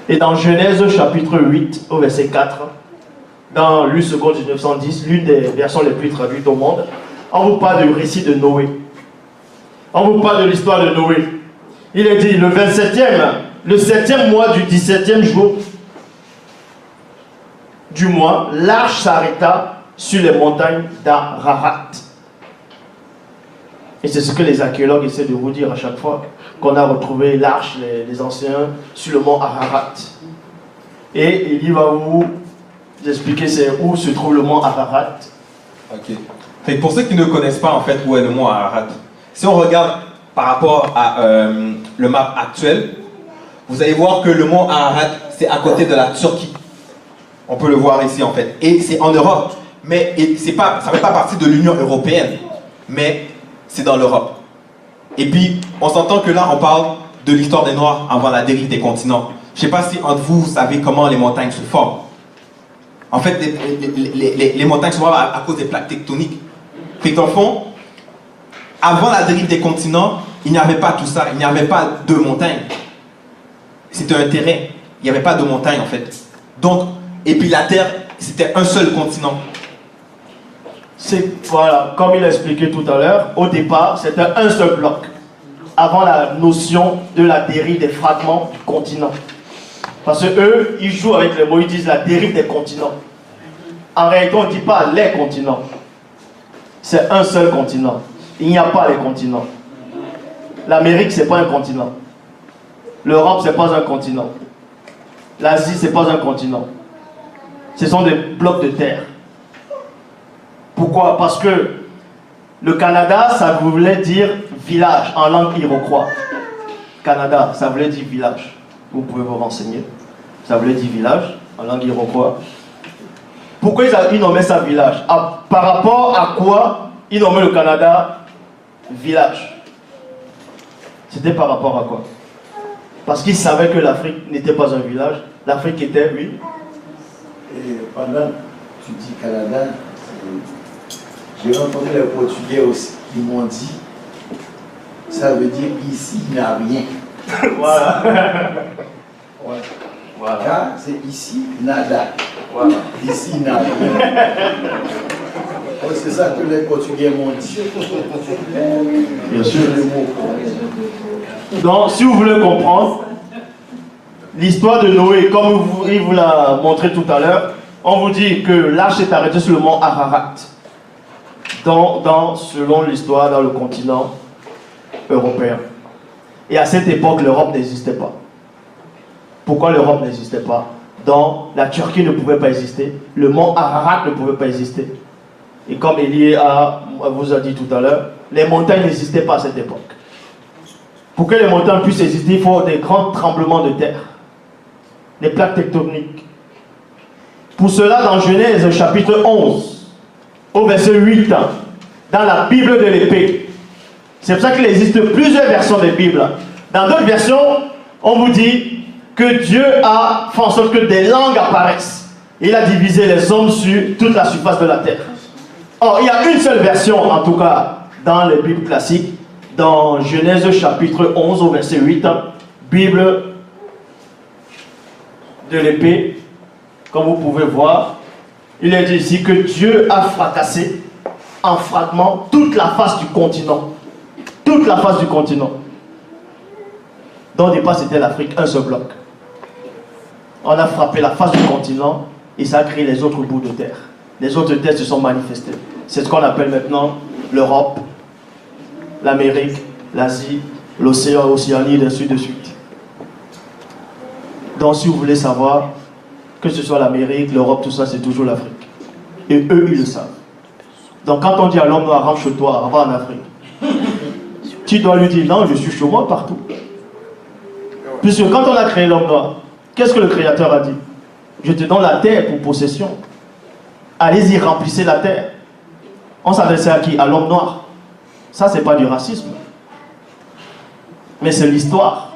Et dans Genèse chapitre 8 au verset 4, dans l'U seconde 1910, l'une des versions les plus traduites au monde, on vous parle du récit de Noé. On vous parle de l'histoire de Noé. Il est dit, le 7e mois du 17e jour du mois, l'arche s'arrêta sur les montagnes d'Ararat. Et c'est ce que les archéologues essaient de vous dire à chaque fois qu'on a retrouvé l'arche, les anciens, sur le mont Ararat. Et il va vous expliquer c'est où se trouve le mont Ararat. Ok. Fait que pour ceux qui ne connaissent pas en fait où est le mont Ararat, si on regarde par rapport à le map actuel, vous allez voir que le mont Ararat, c'est à côté de la Turquie. On peut le voir ici en fait. Et c'est en Europe. Mais ça ne fait pas partie de l'Union européenne. Mais c'est dans l'Europe. Et puis, on s'entend que là, on parle de l'histoire des Noirs avant la dérive des continents. Je ne sais pas si entre vous, vous savez comment les montagnes se forment. En fait, les montagnes se forment à cause des plaques tectoniques. Fait qu'en fond, avant la dérive des continents, il n'y avait pas tout ça. Il n'y avait pas de montagnes. C'était un terrain. Il n'y avait pas de montagnes, en fait. Donc, et puis la Terre, c'était un seul continent. Voilà, comme il a expliqué tout à l'heure, au départ, c'était un seul bloc. Avant la notion de la dérive des fragments du continent. Parce que eux, ils jouent avec les mots, ils disent la dérive des continents. En réalité, on ne dit pas les continents. C'est un seul continent. Il n'y a pas les continents. L'Amérique, ce n'est pas un continent. L'Europe, ce n'est pas un continent. L'Asie, ce n'est pas un continent. Ce sont des blocs de terre. Pourquoi? Parce que le Canada, ça voulait dire village en langue iroquois. Canada, ça voulait dire village. Vous pouvez vous renseigner. Ça voulait dire village en langue iroquois. Pourquoi ils nommaient ça village? Par rapport à quoi ils nommaient le Canada village? C'était par rapport à quoi? Parce qu'ils savaient que l'Afrique n'était pas un village. L'Afrique était, oui. Et pendant tu dis Canada, j'ai entendu les Portugais aussi qui m'ont dit, ça veut dire ici il n'y a rien. Voilà. Ouais. Voilà. Car c'est ici nada. Voilà. Ici il n'y a rien. C'est ça que les Portugais m'ont dit. Bien sûr. Le mot. Donc, si vous voulez comprendre l'histoire de Noé, comme il vous l'a montré tout à l'heure, on vous dit que l'arche est arrêtée sur le mont Ararat. Selon l'histoire, dans le continent européen. Et à cette époque, l'Europe n'existait pas. Pourquoi l'Europe n'existait pas? Donc, la Turquie ne pouvait pas exister, le mont Ararat ne pouvait pas exister. Et comme Elie vous a dit tout à l'heure, les montagnes n'existaient pas à cette époque. Pour que les montagnes puissent exister, il faut des grands tremblements de terre, des plaques tectoniques. Pour cela, dans Genèse chapitre 11, au verset 8, dans la Bible de l'épée, c'est pour ça qu'il existe plusieurs versions des Bibles. Dans d'autres versions, on vous dit que Dieu a fait en sorte que des langues apparaissent. Il a divisé les hommes sur toute la surface de la terre. Or, il y a une seule version, en tout cas, dans les Bibles classiques, dans Genèse chapitre 11 au verset 8, Bible de l'épée, comme vous pouvez voir, il est dit ici que Dieu a fracassé en fragments toute la face du continent. Toute la face du continent. Donc au départ c'était l'Afrique, un seul bloc. On a frappé la face du continent et ça a créé les autres bouts de terre. Les autres terres se sont manifestées. C'est ce qu'on appelle maintenant l'Europe, l'Amérique, l'Asie, l'océan, l'Océanie, et ainsi de suite. Donc si vous voulez savoir, que ce soit l'Amérique, l'Europe, tout ça, c'est toujours l'Afrique. Et eux, ils le savent. Donc quand on dit à l'homme noir, rentre chez toi, va en Afrique, tu dois lui dire, non, je suis chez moi partout. Puisque quand on a créé l'homme noir, qu'est-ce que le Créateur a dit? Je te donne la terre pour possession. Allez-y, remplissez la terre. On s'adressait à qui? À l'homme noir. Ça, c'est pas du racisme. Mais c'est l'histoire.